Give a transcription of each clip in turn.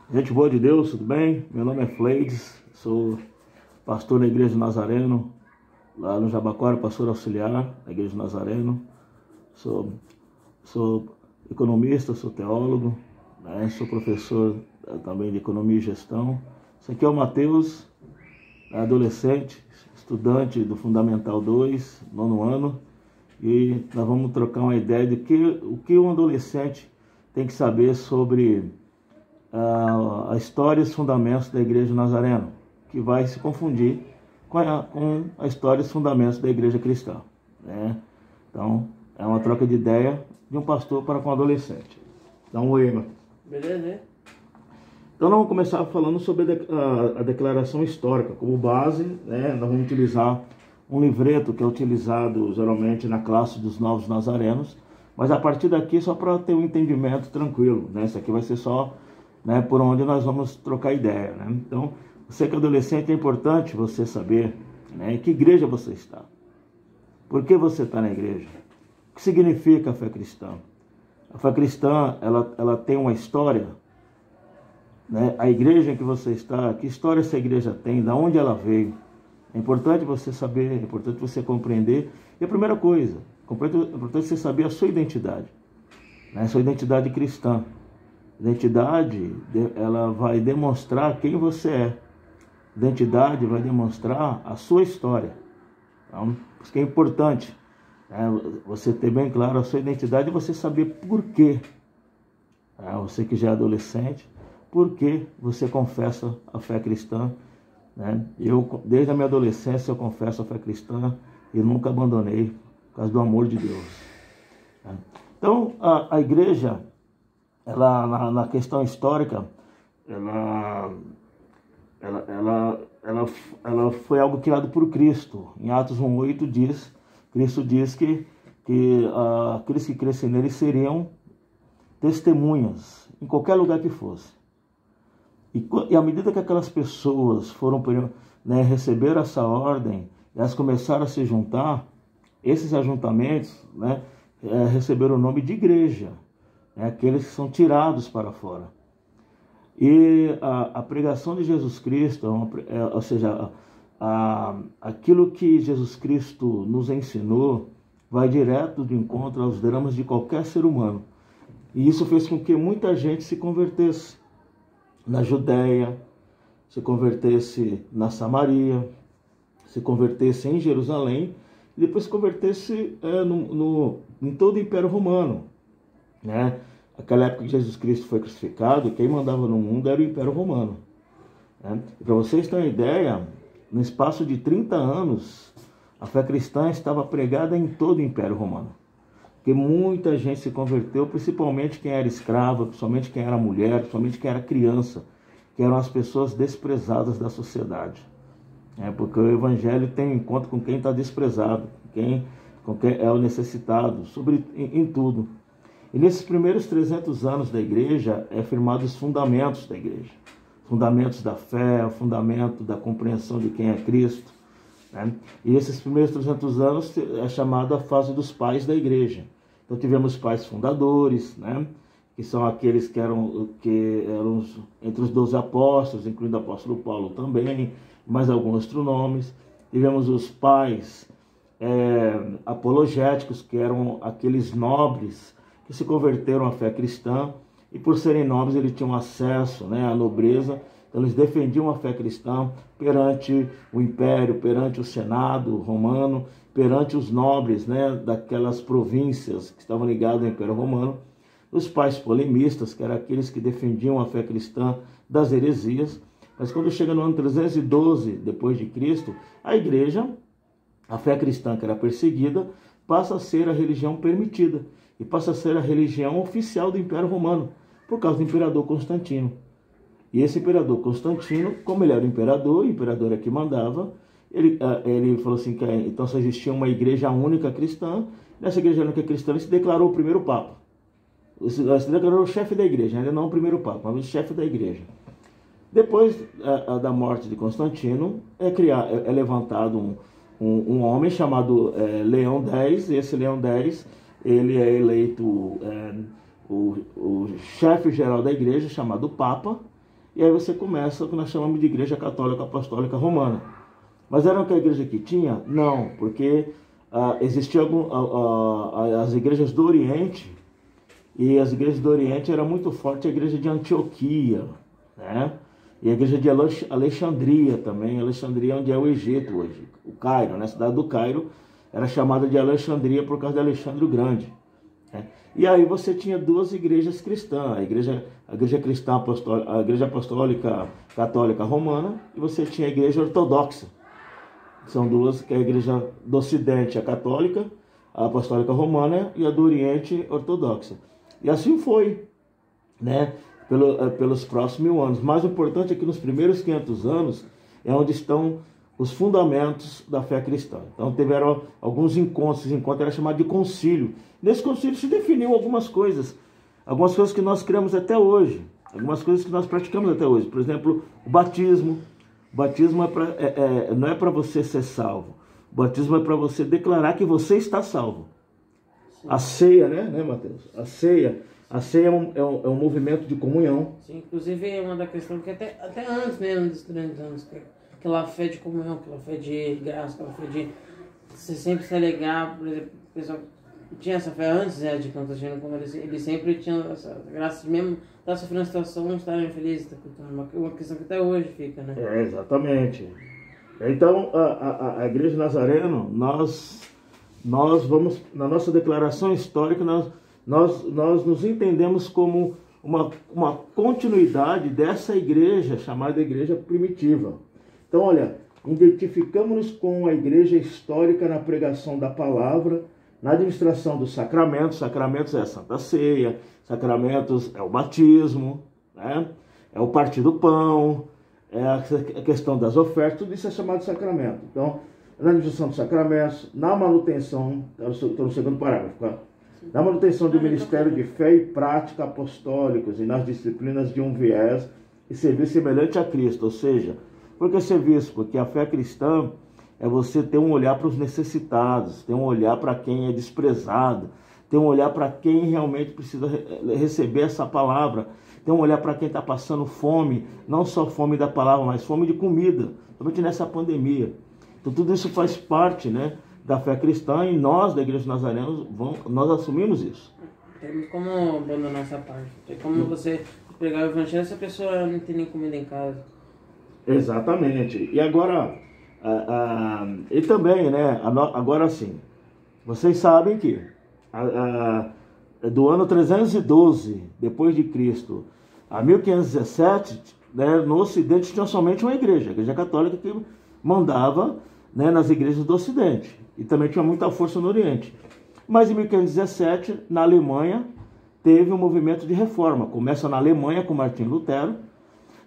Gente boa de Deus, tudo bem? Meu nome é Fleides, sou pastor na Igreja do Nazareno, lá no Jabaquara, pastor auxiliar da Igreja do Nazareno. Sou economista, sou teólogo, né? Sou professor também de Economia e Gestão. Esse aqui é o Matheus, adolescente, estudante do Fundamental 2, nono ano, e nós vamos trocar uma ideia de o que um adolescente tem que saber sobre a história e os fundamentos da Igreja Nazareno, que vai se confundir com a história e os fundamentos da Igreja Cristã, né? Então, é uma troca de ideia de um pastor para com um adolescente. Dá um oi, mano. Beleza, né? Então, nós vamos começar falando sobre a declaração histórica. Como base, né, nós vamos utilizar um livreto que é utilizado geralmente na classe dos novos nazarenos, mas a partir daqui, só para ter um entendimento tranquilo, né? Isso aqui vai ser só, né, por onde nós vamos trocar ideia, né? Então, você que é adolescente, é importante você saber, né, em que igreja você está. Por que você está na igreja? O que significa a fé cristã? A fé cristã, ela tem uma história, né? A igreja em que você está, que história essa igreja tem, de onde ela veio. É importante você saber, é importante você compreender. E a primeira coisa, é importante você saber a sua identidade, né? A sua identidade cristã. Identidade, ela vai demonstrar quem você é. Identidade vai demonstrar a sua história. Então, isso que é importante, né? Você ter bem claro a sua identidade e você saber por quê. Você que já é adolescente, por que você confessa a fé cristã, né? Eu, desde a minha adolescência, eu confesso a fé cristã e nunca abandonei por causa do amor de Deus, né? Então, a igreja, ela na questão histórica, ela foi algo criado por Cristo. Em Atos 1:8 Cristo diz que aqueles que crescem nele seriam testemunhas em qualquer lugar que fosse. E à medida que aquelas pessoas foram, né, receber essa ordem, elas começaram a se juntar, esses ajuntamentos, né, receberam o nome de igreja, né, aqueles que são tirados para fora. E a pregação de Jesus Cristo, ou seja, aquilo que Jesus Cristo nos ensinou, vai direto de encontro aos dramas de qualquer ser humano. E isso fez com que muita gente se convertesse na Judéia, se convertesse na Samaria, se convertesse em Jerusalém, e depois se convertesse em todo o Império Romano, né? Aquela época que Jesus Cristo foi crucificado, quem mandava no mundo era o Império Romano, né? E para vocês terem uma ideia, no espaço de 30 anos, a fé cristã estava pregada em todo o Império Romano. Porque muita gente se converteu, principalmente quem era escrava, principalmente quem era mulher, principalmente quem era criança, que eram as pessoas desprezadas da sociedade. Porque o Evangelho tem encontro com quem está desprezado, com quem é o necessitado, em tudo. E nesses primeiros 300 anos da igreja, é firmado os fundamentos da igreja. Fundamentos da fé, o fundamento da compreensão de quem é Cristo, né? E esses primeiros 300 anos é chamado a fase dos pais da igreja. Então tivemos pais fundadores, né, que são aqueles que eram entre os 12 apóstolos, incluindo o apóstolo Paulo também, mais alguns outros nomes. Tivemos os pais apologéticos, que eram aqueles nobres que se converteram à fé cristã, e por serem nobres eles tinham acesso, né, à nobreza. Então eles defendiam a fé cristã perante o império, perante o senado romano, perante os nobres, né, daquelas províncias que estavam ligadas ao Império Romano. Os pais polemistas, que eram aqueles que defendiam a fé cristã das heresias. Mas quando chega no ano 312 depois de Cristo, a igreja, a fé cristã que era perseguida, passa a ser a religião permitida e passa a ser a religião oficial do Império Romano, por causa do imperador Constantino. E esse imperador Constantino, como ele era o imperador é que mandava, ele falou assim, que então só existia uma igreja única cristã. Nessa igreja única cristã ele se declarou o primeiro papa. Ele se declarou o chefe da igreja, ainda não o primeiro papa, mas o chefe da igreja. Depois da morte de Constantino, é levantado um homem chamado Leão X. Esse Leão X, ele é eleito o chefe geral da igreja, chamado Papa. e aí você começa o que nós chamamos de Igreja Católica Apostólica Romana. Mas era que a igreja que tinha? Não, porque existiam as igrejas do Oriente, e as igrejas do Oriente era muito forte a igreja de Antioquia, né? E a igreja de Alexandria também, Alexandria onde é o Egito hoje, o Cairo, né? A cidade do Cairo era chamada de Alexandria por causa de Alexandre o Grande, né? E aí você tinha duas igrejas cristãs, a igreja cristã apostólica, a igreja apostólica católica romana, e você tinha a igreja ortodoxa. São duas, que é a igreja do Ocidente, a católica, a apostólica romana, e a do Oriente, ortodoxa. E assim foi, né? Pelos próximos 1000 anos. Mais importante é que nos primeiros 500 anos é onde estão os fundamentos da fé cristã. Então tiveram alguns encontros, esse encontro era chamado de concílio. Nesse concílio se definiu algumas coisas que nós cremos até hoje, algumas coisas que nós praticamos até hoje. Por exemplo, o batismo. O batismo não é para você ser salvo. O batismo é para você declarar que você está salvo. Sim. A ceia, né, Mateus? A ceia é um movimento de comunhão. Sim, inclusive é uma da questão que até antes mesmo dos 30 anos, aquela fé de comunhão, aquela fé de graça, aquela fé de você sempre se alegar, por exemplo, o pessoal tinha essa fé antes, né, de Constantino, como ele sempre tinha essa graça, mesmo estar sofrendo a situação, estarem felizes, uma questão que até hoje fica, né? Exatamente. Então, a Igreja Nazareno, nós vamos, na nossa declaração histórica, nós nos entendemos como uma continuidade dessa igreja, chamada igreja primitiva. Então, olha, identificamos-nos com a igreja histórica na pregação da palavra, na administração dos sacramentos. Sacramentos é a Santa Ceia, sacramentos é o batismo, né? É o partir do pão, é a questão das ofertas, tudo isso é chamado de sacramento. Então, na administração dos sacramentos, na manutenção, estou no segundo parágrafo, tá? Na manutenção do ministério de fé e prática apostólicos e nas disciplinas de um viés e serviço semelhante a Cristo. Ou seja, por que serviço? Porque a fé cristã é você ter um olhar para os necessitados, ter um olhar para quem é desprezado, ter um olhar para quem realmente precisa receber essa palavra, ter um olhar para quem está passando fome, não só fome da palavra, mas fome de comida, principalmente nessa pandemia. Então tudo isso faz parte, né, da fé cristã, e nós, da Igreja Nazarena, nós assumimos isso. Temos como abandonar essa parte. Tem como você pregar o evangelho se a pessoa não tem nem comida em casa. Exatamente. E agora, e também, né, agora sim, vocês sabem que do ano 312 depois de Cristo a 1517, né, no Ocidente tinha somente uma igreja, a Igreja Católica, que mandava, né, nas igrejas do Ocidente, e também tinha muita força no Oriente. Mas em 1517, na Alemanha, teve um movimento de reforma. Começa na Alemanha com Martinho Lutero,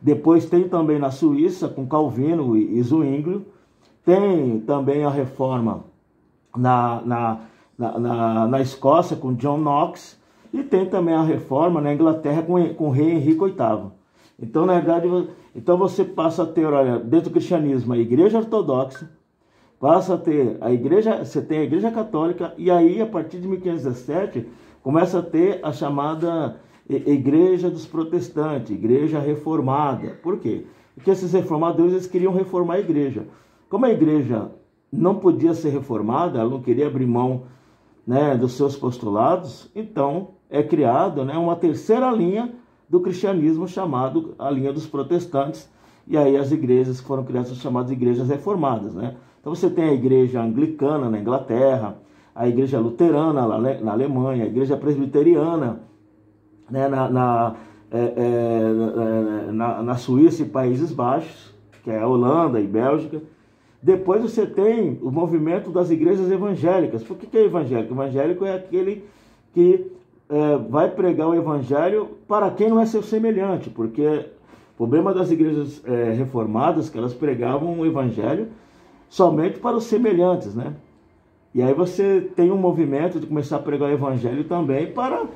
depois tem também na Suíça com Calvino e Zwinglio, tem também a reforma na Escócia com John Knox, e tem também a reforma na Inglaterra com o rei Henrique VIII. Então, na verdade, você passa a ter, olha, dentro do cristianismo, a Igreja Ortodoxa, passa a ter você tem a Igreja Católica, e aí, a partir de 1517, começa a ter a chamada Igreja dos Protestantes, Igreja Reformada. Por quê? Porque esses reformadores, eles queriam reformar a igreja. Como a igreja não podia ser reformada, ela não queria abrir mão, né, dos seus postulados, então é criada, né, uma terceira linha do cristianismo, chamado a linha dos protestantes, e aí as igrejas que foram criadas são chamadas igrejas reformadas, né? Então você tem a igreja anglicana na Inglaterra, a igreja luterana na Alemanha, a igreja presbiteriana, né, na Suíça e Países Baixos, que é a Holanda e Bélgica. Depois você tem o movimento das igrejas evangélicas. Por que é evangélico? O evangélico é aquele que vai pregar o evangelho para quem não é seu semelhante, porque o problema das igrejas reformadas, que elas pregavam o evangelho somente para os semelhantes, né? E aí você tem um movimento de começar a pregar o evangelho também para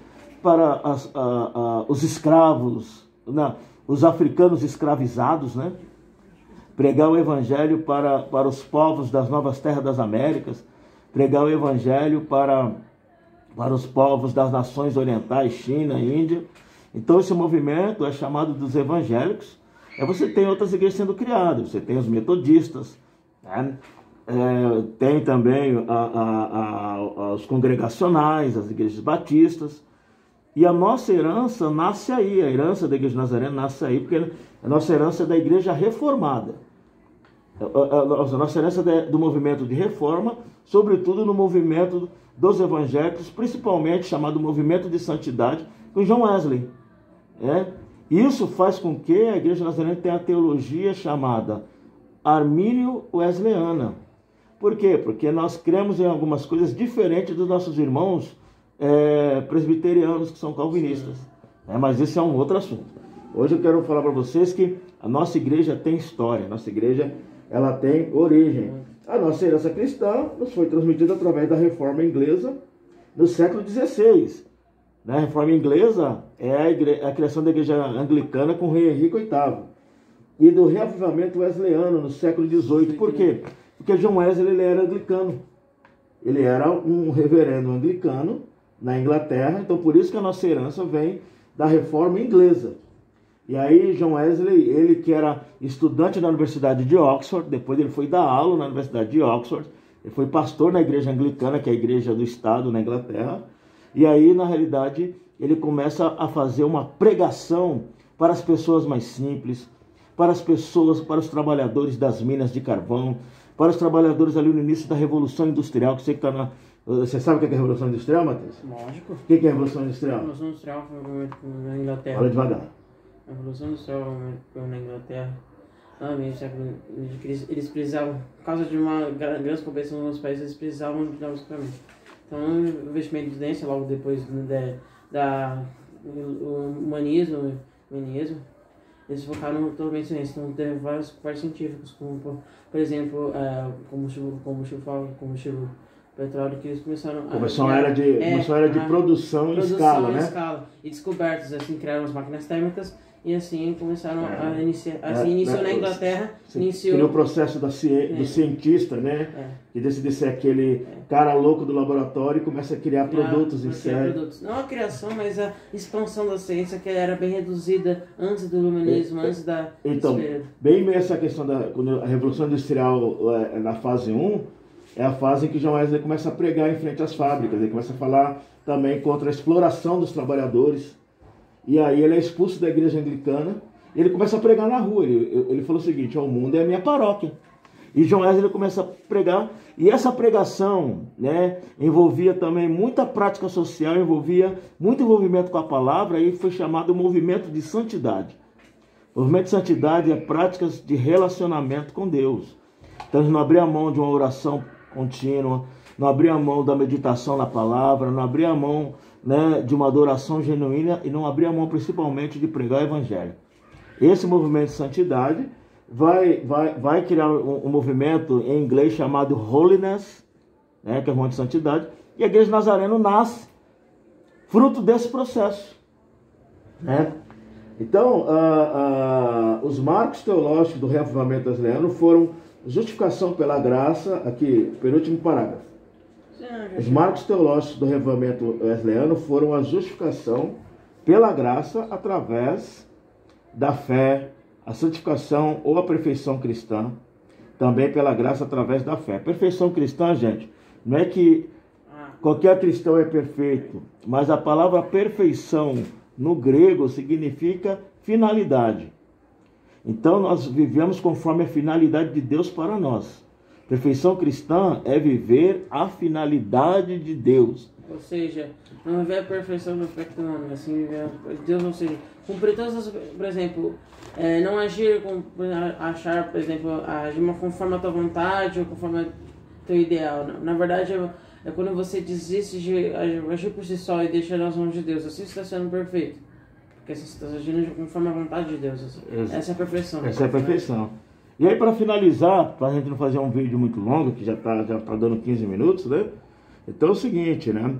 os escravos, os africanos escravizados, né? Pregar o evangelho para os povos das novas terras das Américas, pregar o evangelho para os povos das nações orientais, China, Índia. Então esse movimento é chamado dos evangélicos, você tem outras igrejas sendo criadas. Você tem os metodistas, né? Tem também os congregacionais, as igrejas batistas. E a nossa herança nasce aí, a herança da Igreja Nazarena nasce aí, porque a nossa herança é da Igreja Reformada. A nossa herança é do movimento de reforma, sobretudo no movimento dos evangélicos, principalmente chamado movimento de santidade, com John Wesley. Isso faz com que a Igreja Nazarena tenha a teologia chamada armínio-wesleyana. Por quê? Porque nós cremos em algumas coisas diferentes dos nossos irmãos presbiterianos, que são calvinistas. Mas esse é um outro assunto. Hoje eu quero falar para vocês que a nossa igreja tem história, a nossa igreja ela tem origem. A nossa herança cristã nos foi transmitida através da Reforma Inglesa no século XVI. A Reforma Inglesa é a criação da igreja anglicana com o rei Henrique VIII. E do reavivamento wesleyano no século XVIII. Por quê? Porque John Wesley ele era anglicano. Ele era um reverendo anglicano na Inglaterra, então por isso que a nossa herança vem da Reforma Inglesa. E aí John Wesley, ele que era estudante na Universidade de Oxford, depois ele foi dar aula na Universidade de Oxford, ele foi pastor na igreja anglicana, que é a igreja do Estado na Inglaterra, e aí na realidade ele começa a fazer uma pregação para as pessoas mais simples, para as pessoas, para os trabalhadores das minas de carvão, para os trabalhadores ali no início da Revolução Industrial, que você que está na... Você sabe o que é a Revolução Industrial, Matheus? Lógico. O que é a Revolução Industrial? A Revolução Industrial foi um momento na Inglaterra. Fala devagar. A Revolução Industrial foi um momento na Inglaterra. No século eles precisavam, por causa de uma grande competição nos países, eles precisavam de novos equipamentos. Então, o investimento de ciência, logo depois o humanismo, eles focaram totalmente em ciência. Então, teve vários partes científicos, como, por exemplo, combustível petróleo, que eles começaram a... Começou a era de produção em escala, né? E descobertas, assim, criaram as máquinas térmicas e assim começaram a iniciar. Assim, iniciou na Inglaterra, Criou o processo do cientista, né? Que decide ser aquele cara louco do laboratório e começa a criar produtos em série. Não a criação, mas a expansão da ciência, que era bem reduzida antes do iluminismo, antes da... Então, bem mesmo essa questão quando a Revolução Industrial na fase 1, é a fase em que John Wesley começa a pregar em frente às fábricas, ele começa a falar também contra a exploração dos trabalhadores, e aí ele é expulso da igreja anglicana, e ele começa a pregar na rua, ele falou o seguinte: o mundo é a minha paróquia. E John Wesley começa a pregar, e essa pregação, né, envolvia também muita prática social, envolvia muito envolvimento com a palavra, e foi chamado movimento de santidade. O movimento de santidade é práticas de relacionamento com Deus. Então eles não abriam a mão de uma oração contínua, não abria mão da meditação na palavra, não abria mão, né, de uma adoração genuína, e não abria mão principalmente de pregar o evangelho. Esse movimento de santidade vai criar um movimento em inglês chamado Holiness, né, que é o movimento de santidade, e a Igreja Nazarena nasce fruto desse processo, né? Então, os marcos teológicos do reavivamento wesleyano foram justificação pela graça, aqui, penúltimo parágrafo. Os marcos teológicos do reavivamento wesleyano foram a justificação pela graça através da fé, a santificação ou a perfeição cristã, também pela graça através da fé. Perfeição cristã, gente, não é que qualquer cristão é perfeito, mas a palavra perfeição no grego significa finalidade. Então nós vivemos conforme a finalidade de Deus para nós. Perfeição cristã é viver a finalidade de Deus. Ou seja, não viver a perfeição do aspecto humano, assim viver Deus, ou seja, cumprir todas as, por exemplo, não agir achar, por exemplo, agir conforme a tua vontade ou conforme o teu ideal. Na verdade, é quando você desiste de agir por si só e deixa nas mãos de Deus. Assim você está sendo perfeito. Porque você está agindo conforme a vontade de Deus. Assim. Essa é a perfeição. Essa é a perfeição. E aí, para finalizar, para a gente não fazer um vídeo muito longo, que já tá dando 15 minutos, né? Então é o seguinte, né?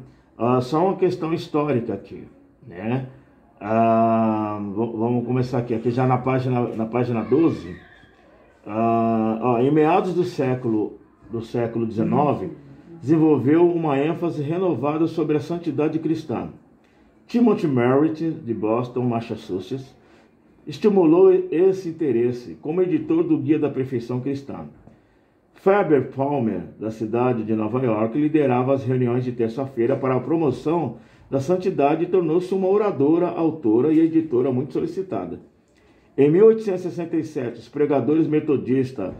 Só uma questão histórica aqui, né? Vamos começar aqui já na página 12. Em meados do século XIX, desenvolveu uma ênfase renovada sobre a santidade cristã. Timothy Merritt, de Boston, Massachusetts, estimulou esse interesse como editor do Guia da Perfeição Cristã. Faber Palmer, da cidade de Nova York, liderava as reuniões de terça-feira para a promoção da santidade e tornou-se uma oradora, autora e editora muito solicitada. Em 1867, os pregadores metodistas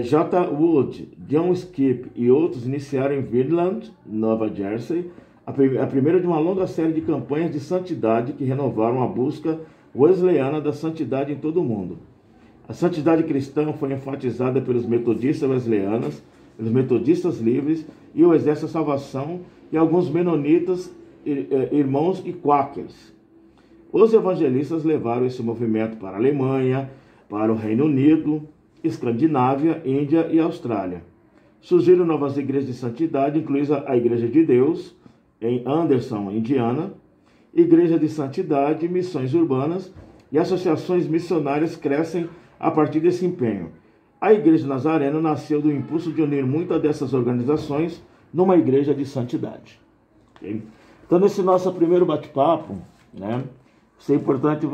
J. Wood, John Skip e outros iniciaram em Virland, Nova Jersey, a primeira de uma longa série de campanhas de santidade que renovaram a busca wesleyana da santidade em todo o mundo. A santidade cristã foi enfatizada pelos metodistas wesleyanos, pelos metodistas livres e o Exército da Salvação e alguns menonitas, irmãos e quáquers. Os evangelistas levaram esse movimento para a Alemanha, para o Reino Unido, Escandinávia, Índia e Austrália. Surgiram novas igrejas de santidade, incluindo a Igreja de Deus, em Anderson, Indiana, Igreja de Santidade, missões urbanas e associações missionárias crescem a partir desse empenho. A Igreja Nazareno nasceu do impulso de unir muitas dessas organizações numa igreja de santidade. Okay? Então, nesse nosso primeiro bate-papo, né, isso é importante,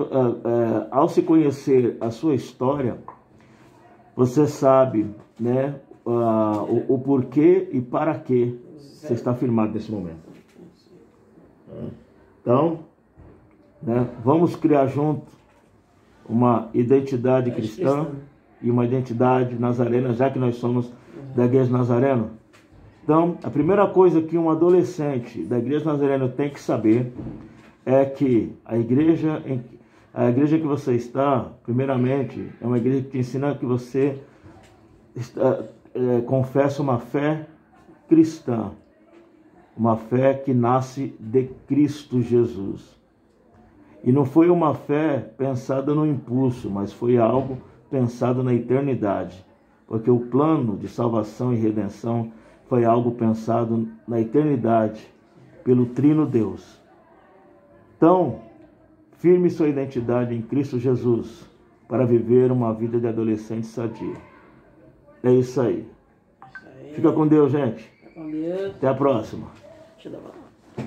ao se conhecer a sua história, você sabe, né, o porquê e para que você está firmado nesse momento. Então, né, vamos criar junto uma identidade cristã e uma identidade nazarena, já que nós somos da Igreja Nazareno. Então, a primeira coisa que um adolescente da Igreja Nazarena tem que saber é que a igreja que você está, primeiramente, é uma igreja que te ensina que você confessa uma fé cristã, uma fé que nasce de Cristo Jesus. E não foi uma fé pensada no impulso, mas foi algo pensado na eternidade, porque o plano de salvação e redenção foi algo pensado na eternidade pelo Trino Deus. Então, firme sua identidade em Cristo Jesus para viver uma vida de adolescente sadia. É isso aí. Fica com Deus, gente. Fica com Deus. Até a próxima. Deixa eu dar uma...